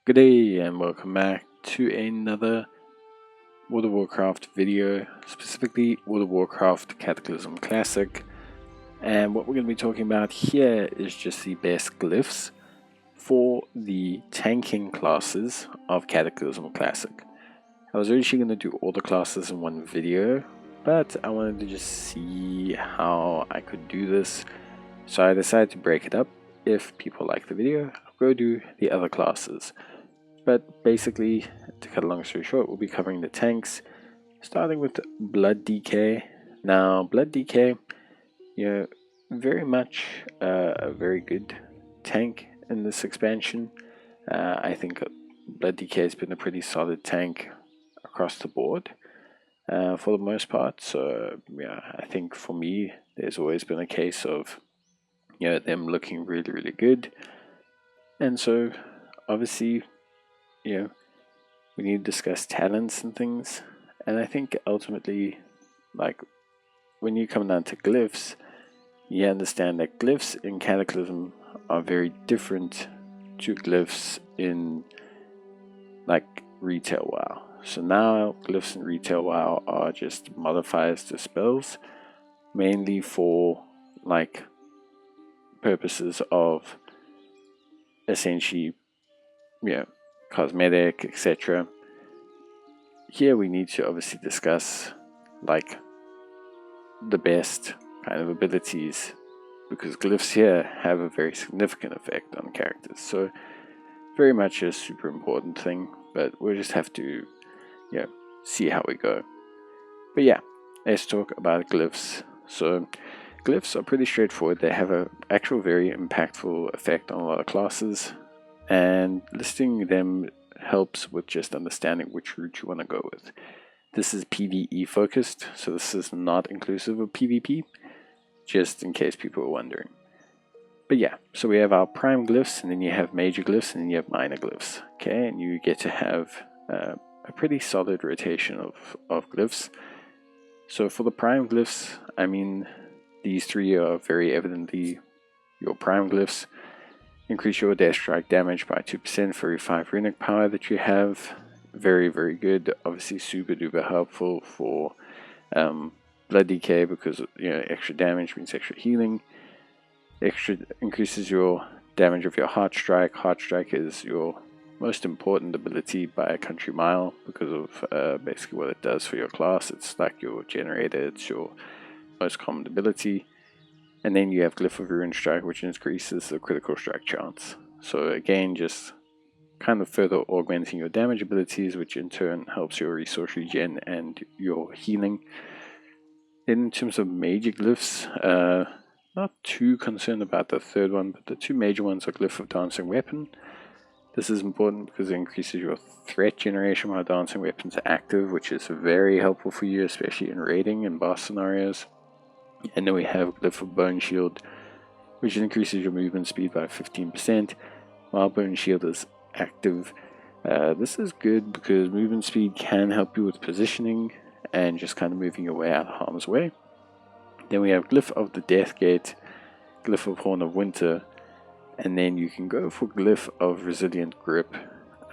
Good day and welcome back to another World of Warcraft video, specifically World of Warcraft Cataclysm Classic. And what we're going to be talking about here is just the best glyphs for the tanking classes of Cataclysm Classic. I was originally going to do all the classes in one video, but I wanted to just see how I could do this, so I decided to break it up. If people like the video, I'll go do the other classes. But basically, to cut a long story short, we'll be covering the tanks, starting with Blood DK. Now, Blood DK, very much a very good tank in this expansion. I think Blood DK has been a pretty solid tank across the board for the most part. So, yeah, I think for me, there's always been a case of them looking really, really good. And so, obviously, we need to discuss talents and things. And I think ultimately, like, when you come down to glyphs, you understand that glyphs in Cataclysm are very different to glyphs in, like, retail WoW. So now, glyphs in retail WoW are just modifiers to spells, mainly for, like, purposes of essentially, cosmetic, etc. Here we need to obviously discuss like the best kind of abilities, because glyphs here have a very significant effect on characters. So very much a super important thing, but we'll just have to see how we go. But yeah, let's talk about glyphs. So glyphs are pretty straightforward. They have an actual very impactful effect on a lot of classes, and listing them helps with just understanding which route you want to go with. This is PvE focused, so this is not inclusive of PvP, just in case people are wondering. But yeah, so we have our prime glyphs, and then you have major glyphs, and then you have minor glyphs. Okay, and you get to have a pretty solid rotation of glyphs. So for the prime glyphs, I mean, these three are very evidently your prime glyphs. Increase your death strike damage by 2% for every 5 runic power that you have. Very, very good. Obviously super duper helpful for Blood DK, because extra damage means extra healing. Extra increases your damage of your heart strike. Heart strike is your most important ability by a country mile, because of basically what it does for your class. It's like your generator, it's your most common ability. And then you have Glyph of Rune Strike, which increases the critical strike chance. So again, just kind of further augmenting your damage abilities, which in turn helps your resource regen and your healing. Then in terms of major glyphs, not too concerned about the third one, but the two major ones are Glyph of Dancing Weapon. This is important because it increases your threat generation while Dancing Weapons are active, which is very helpful for you, especially in raiding and boss scenarios. And then we have Glyph of Bone Shield, which increases your movement speed by 15% while Bone Shield is active. This is good because movement speed can help you with positioning and just kind of moving your way out of harm's way. Then we have Glyph of the Death Gate, Glyph of Horn of Winter, and then you can go for Glyph of Resilient Grip.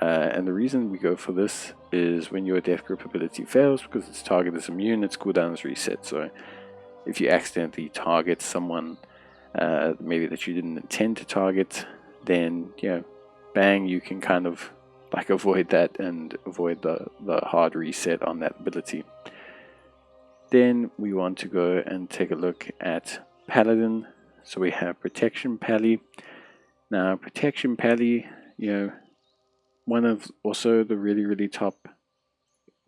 And the reason we go for this is when your Death Grip ability fails, because its target is immune, its cooldown is reset. So if you accidentally target someone maybe that you didn't intend to target, then bang, you can kind of like avoid that and avoid the hard reset on that ability. Then we want to go and take a look at Paladin. So we have Protection Pally. Now Protection Pally, one of also the really, really top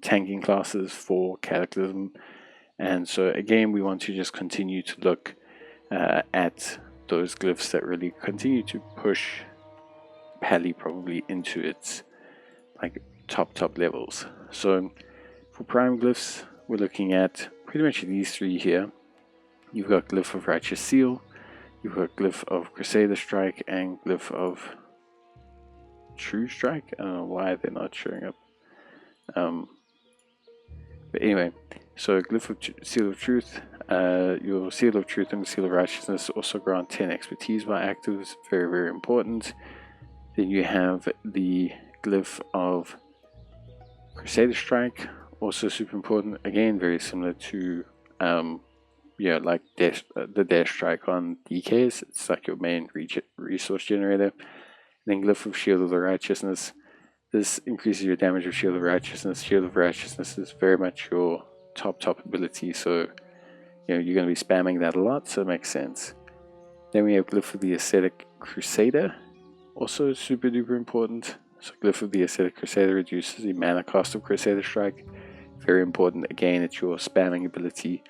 tanking classes for Cataclysm. And so again, we want to just continue to look at those glyphs that really continue to push Pally probably into its like top levels. So for prime glyphs, we're looking at pretty much these three here. You've got Glyph of Righteous Seal, you've got Glyph of Crusader Strike, and Glyph of True Strike. I don't know why they're not showing up. But anyway, so Glyph of Seal of Truth, your Seal of Truth and Seal of Righteousness also grant 10 expertise while active. It's very, very important. Then you have the Glyph of Crusader Strike, also super important. Again, very similar to like the Dash Strike on DKs. It's like your main resource generator. Then Glyph of Shield of the Righteousness. This increases your damage of Shield of Righteousness. Shield of Righteousness is very much your top ability, so you're going to be spamming that a lot, so it makes sense. Then we have Glyph of the Ascetic Crusader, also super duper important. So Glyph of the Ascetic Crusader reduces the mana cost of Crusader Strike. Very important. Again, it's your spamming ability,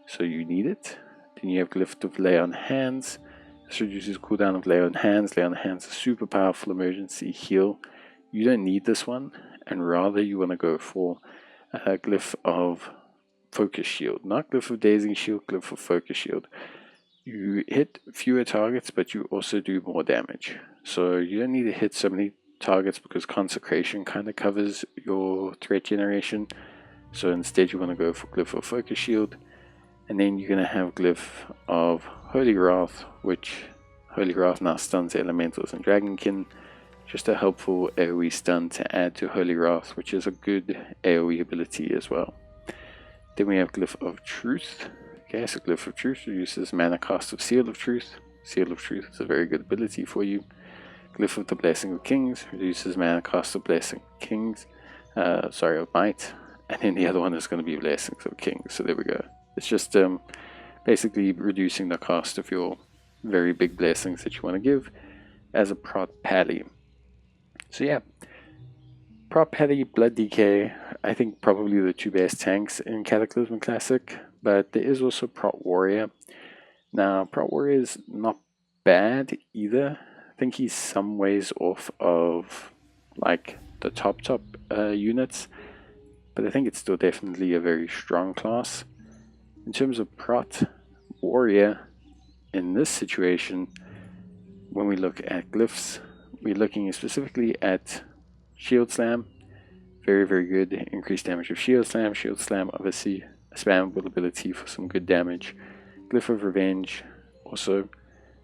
so you need it. Then you have Glyph of Lay on Hands. This reduces cooldown of Lay on Hands. Lay on Hands is a super powerful emergency heal. You don't need this one, and rather you want to go for Glyph of Focus Shield. Not Glyph of Dazing Shield, Glyph of Focus Shield. You hit fewer targets, but you also do more damage. So you don't need to hit so many targets because Consecration kind of covers your threat generation. So instead you want to go for Glyph of Focus Shield. And then you're going to have Glyph of Holy Wrath, which Holy Wrath now stuns Elementals and Dragonkin. Just a helpful AoE stun to add to Holy Wrath, which is a good AoE ability as well. Then we have Glyph of Truth. Okay, so Glyph of Truth reduces mana cost of Seal of Truth. Seal of Truth is a very good ability for you. Glyph of the Blessing of Kings reduces mana cost of Blessing of Kings. Of Might. And then the other one is going to be Blessings of Kings. So there we go. It's just basically reducing the cost of your very big blessings that you want to give as a prot pally. So yeah, Prot Pally, Blood DK, I think probably the two best tanks in Cataclysm Classic, but there is also Prot Warrior. Now, Prot Warrior is not bad either. I think he's some ways off of like the top units, but I think it's still definitely a very strong class. In terms of Prot Warrior, in this situation, when we look at Glyphs, we're looking specifically at Shield Slam. Very, very good. Increased damage of Shield Slam. Shield Slam, obviously, a spammable ability for some good damage. Glyph of Revenge, also,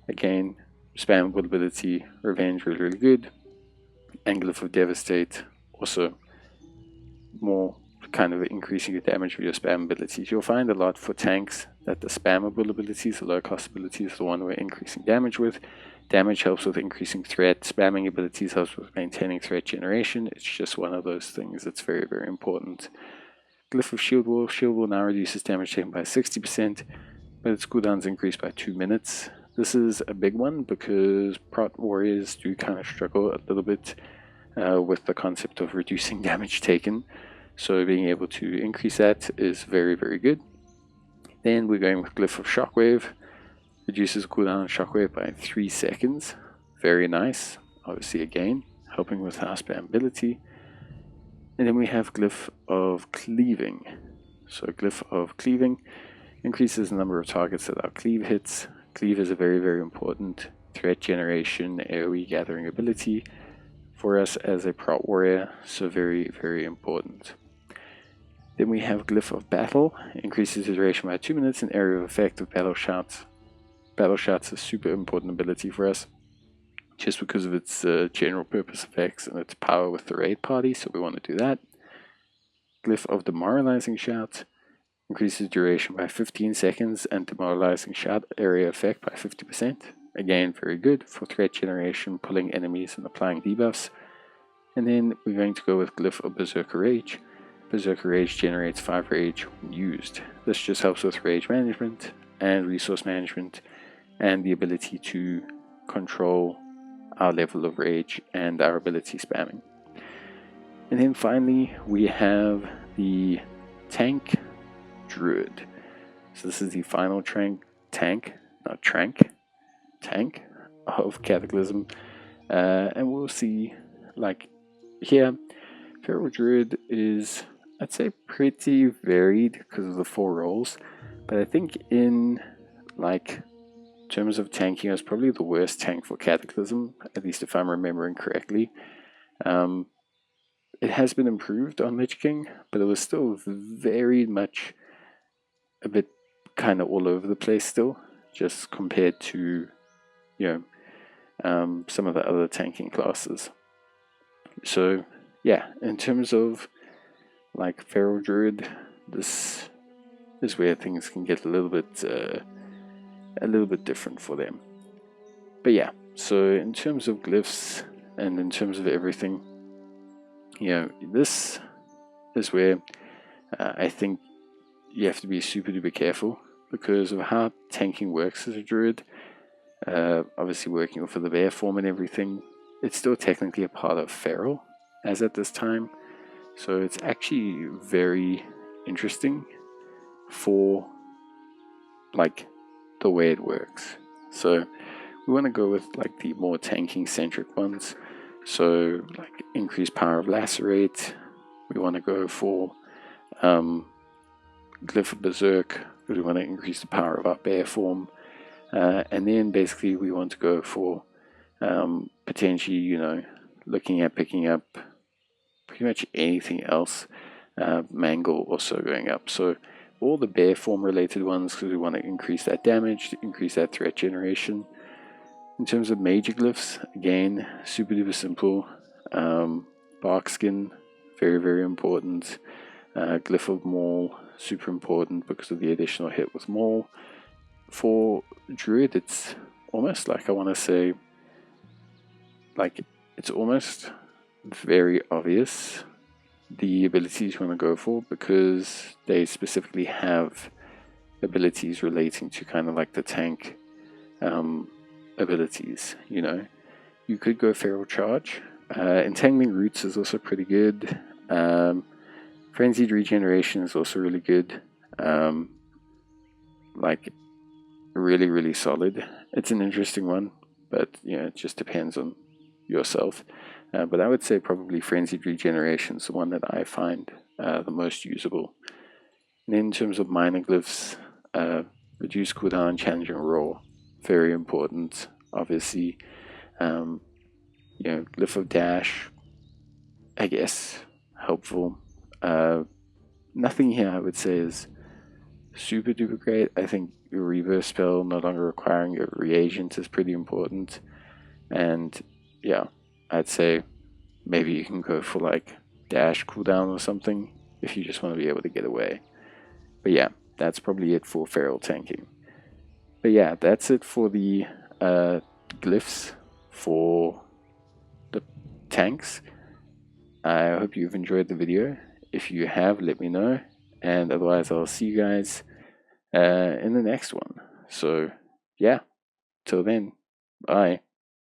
again, spammable ability. Revenge, really, really good. And Glyph of Devastate, also, more kind of increasing the damage of your spam abilities. You'll find a lot for tanks that the spammable abilities, the low cost abilities, is the one we're increasing damage with. Damage helps with increasing threat. Spamming abilities helps with maintaining threat generation. It's just one of those things that's very, very important. Glyph of Shield Wall. Shield Wall now reduces damage taken by 60%, but its cooldowns increase by 2 minutes. This is a big one because Prot Warriors do kind of struggle a little bit with the concept of reducing damage taken. So being able to increase that is very, very good. Then we're going with Glyph of Shockwave. Reduces cooldown on Shockwave by 3 seconds. Very nice. Obviously, again, helping with our spammability. And then we have Glyph of Cleaving. So Glyph of Cleaving increases the number of targets that our cleave hits. Cleave is a very, very important threat generation, AoE gathering ability for us as a Prot Warrior. So very, very important. Then we have Glyph of Battle. Increases the duration by 2 minutes and area of effect of Battle Shouts. Battle Shouts is a super important ability for us, just because of its general purpose effects and its power with the raid party, so we want to do that. Glyph of Demoralizing Shout increases duration by 15 seconds and Demoralizing Shout area effect by 50%. Again, very good for threat generation, pulling enemies and applying debuffs. And then we're going to go with Glyph of Berserker Rage. Berserker Rage generates 5 rage when used. This just helps with rage management and resource management, and the ability to control our level of rage and our ability spamming. And then finally we have the tank Druid. So this is the final tank of Cataclysm, and we'll see, like here, Feral Druid is, I'd say, pretty varied because of the 4 roles, but I think in like terms of tanking, it's probably the worst tank for Cataclysm, at least if I'm remembering correctly. It has been improved on Lich King, but it was still very much a bit kind of all over the place still, just compared to, some of the other tanking classes. So yeah, in terms of like Feral Druid, this is where things can get a little bit different for them. But yeah, so in terms of glyphs and in terms of everything, you know, this is where I think you have to be super duper careful because of how tanking works as a druid. Obviously working off of the bear form and everything, it's still technically a part of feral as at this time, so it's actually very interesting for like the way it works. So we want to go with like the more tanking centric ones, so like increased power of lacerate. We want to go for Glyph of Berserk because we want to increase the power of our bear form, and then basically we want to go for potentially, you know, looking at picking up pretty much anything else. Mangle also going up, so all the bear form related ones because we want to increase that damage, increase that threat generation. In terms of major glyphs, again, super duper simple. Bark skin, very very important. Glyph of Maul, super important because of the additional hit with Maul. For Druid, it's almost like, I want to say, like, it's almost very obvious the abilities you want to go for because they specifically have abilities relating to kind of like the tank abilities. You know, you could go Feral Charge. Entangling Roots is also pretty good. Frenzied Regeneration is also really good. Like, really, really solid. It's an interesting one, but you know, it just depends on yourself. But I would say probably Frenzied Regeneration is the one that I find the most usable. And then in terms of minor glyphs, reduce cooldown, challenging roar, very important. Obviously, you know, Glyph of Dash, I guess, helpful. Nothing here I would say is super duper great. I think your reverse spell no longer requiring your reagent is pretty important. And yeah, I'd say maybe you can go for like dash cooldown or something if you just want to be able to get away. But yeah, that's probably it for feral tanking. But yeah, that's it for the glyphs for the tanks. I hope you've enjoyed the video. If you have, let me know. And otherwise, I'll see you guys in the next one. So yeah, till then, bye.